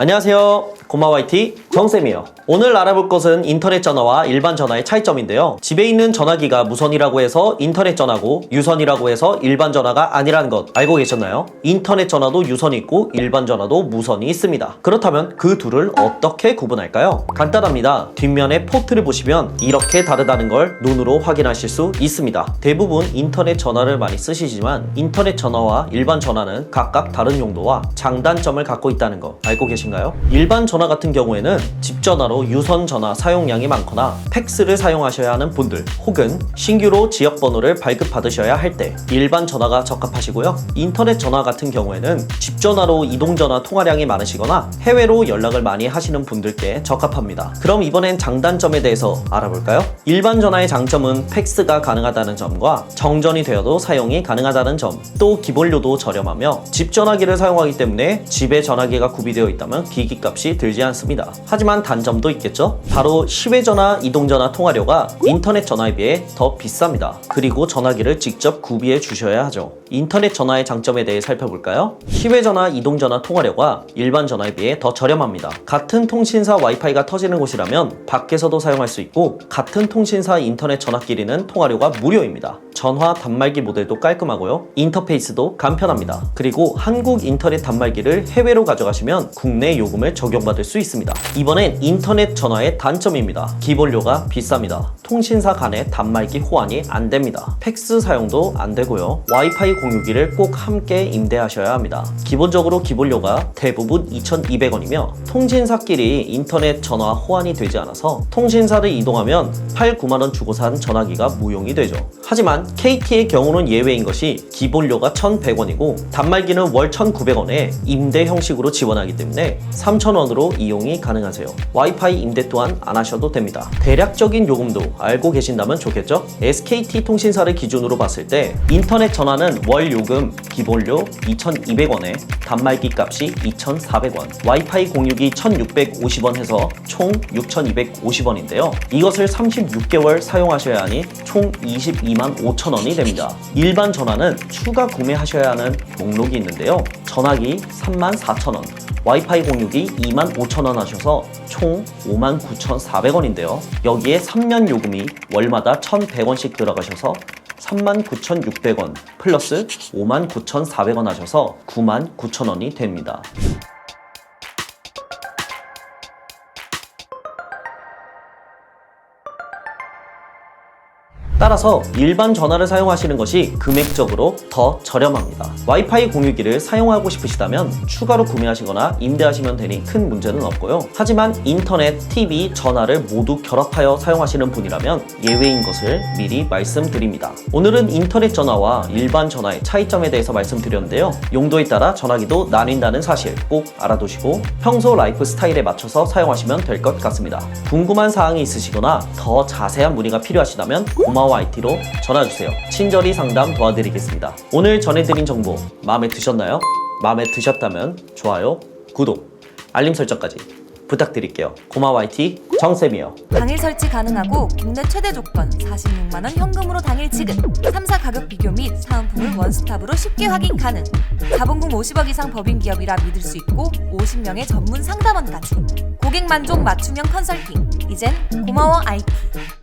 안녕하세요. 고마워 IT 정쌤이에요. 오늘 알아볼 것은 인터넷 전화와 일반 전화의 차이점인데요. 집에 있는 전화기가 무선이라고 해서 인터넷 전화고 유선이라고 해서 일반 전화가 아니라는 것 알고 계셨나요? 인터넷 전화도 유선이 있고 일반 전화도 무선이 있습니다. 그렇다면 그 둘을 어떻게 구분할까요? 간단합니다. 뒷면에 포트를 보시면 이렇게 다르다는 걸 눈으로 확인하실 수 있습니다. 대부분 인터넷 전화를 많이 쓰시지만 인터넷 전화와 일반 전화는 각각 다른 용도와 장단점을 갖고 있다는 거 알고 계신가요? 일반 전화 같은 경우에는 집 전화로 유선 전화 사용량이 많거나 팩스를 사용하셔야 하는 분들 혹은 신규로 지역 번호를 발급받으셔야 할 때 일반 전화가 적합하시고요. 인터넷 전화 같은 경우에는 집 전화로 이동 전화 통화량이 많으시거나 해외로 연락을 많이 하시는 분들께 적합합니다. 그럼 이번엔 장단점에 대해서 알아볼까요? 일반 전화의 장점은 팩스가 가능하다는 점과 정전이 되어도 사용이 가능하다는 점, 또 기본료도 저렴하며 집 전화기를 사용하기 때문에 집에 전화기가 구비되어 있다면 기기값이 들지 않습니다. 하지만 단점도 있겠죠? 바로 시외전화, 이동전화 통화료가 인터넷 전화에 비해 더 비쌉니다. 그리고 전화기를 직접 구비해 주셔야 하죠. 인터넷 전화의 장점에 대해 살펴볼까요? 시외전화, 이동전화 통화료가 일반 전화에 비해 더 저렴합니다. 같은 통신사 와이파이가 터지는 곳이라면 밖에서도 사용할 수 있고 같은 통신사 인터넷 전화끼리는 통화료가 무료입니다. 전화 단말기 모델도 깔끔하고요. 인터페이스도 간편합니다. 그리고 한국 인터넷 단말기를 해외로 가져가시면 국내 요금을 적용받을 수 있습니다. 이번엔 인터넷 전화의 단점입니다. 기본료가 비쌉니다. 통신사 간의 단말기 호환이 안 됩니다. 팩스 사용도 안 되고요. 와이파이 공유기를 꼭 함께 임대하셔야 합니다. 기본적으로 기본료가 대부분 2,200원이며 통신사끼리 인터넷 전화 호환이 되지 않아서 통신사를 이동하면 8, 9만원 주고 산 전화기가 무용이 되죠. 하지만 KT의 경우는 예외인 것이 기본료가 1,100원이고 단말기는 월 1,900원에 임대 형식으로 지원하기 때문에 3,000원으로 이용이 가능하세요. 와이파이 임대 또한 안 하셔도 됩니다. 대략적인 요금도 알고 계신다면 좋겠죠? SKT 통신사를 기준으로 봤을 때 인터넷 전화는 월 요금 기본료 2,200원에 단말기 값이 2,400원, 와이파이 공유기 1,650원 해서 총 6,250원인데요. 이것을 36개월 사용하셔야 하니 총 22만 5천원이 됩니다. 일반 전화는 추가 구매하셔야 하는 목록이 있는데요. 전화기 34,000원, 와이파이 공유기 25,000원 하셔서 총 59,400원인데요. 여기에 3년 요금이 월마다 1,100원씩 들어가셔서 39,600원 플러스 59,400원 하셔서 99,000원이 됩니다. 따라서 일반 전화를 사용하시는 것이 금액적으로 더 저렴합니다. 와이파이 공유기를 사용하고 싶으시다면 추가로 구매하시거나 임대하시면 되니 큰 문제는 없고요. 하지만 인터넷, TV, 전화를 모두 결합하여 사용하시는 분이라면 예외인 것을 미리 말씀드립니다. 오늘은 인터넷 전화와 일반 전화의 차이점에 대해서 말씀드렸는데요. 용도에 따라 전화기도 나뉜다는 사실 꼭 알아두시고 평소 라이프 스타일에 맞춰서 사용하시면 될 것 같습니다. 궁금한 사항이 있으시거나 더 자세한 문의가 필요하시다면 고마워 IT로 전화주세요. 친절히 상담 도와드리겠습니다. 오늘 전해드린 정보 마음에 드셨나요? 마음에 드셨다면 좋아요, 구독, 알림 설정까지 부탁드릴게요. 고마워 IT 정쌤이요. 당일 설치 가능하고 국내 최대 조건 46만원 현금으로 당일 지급, 3사 가격 비교 및 사은품을 원스톱으로 쉽게 확인 가능, 자본금 50억 이상 법인 기업이라 믿을 수 있고 50명의 전문 상담원까지 고객 만족 맞춤형 컨설팅. 이젠 고마워 IT.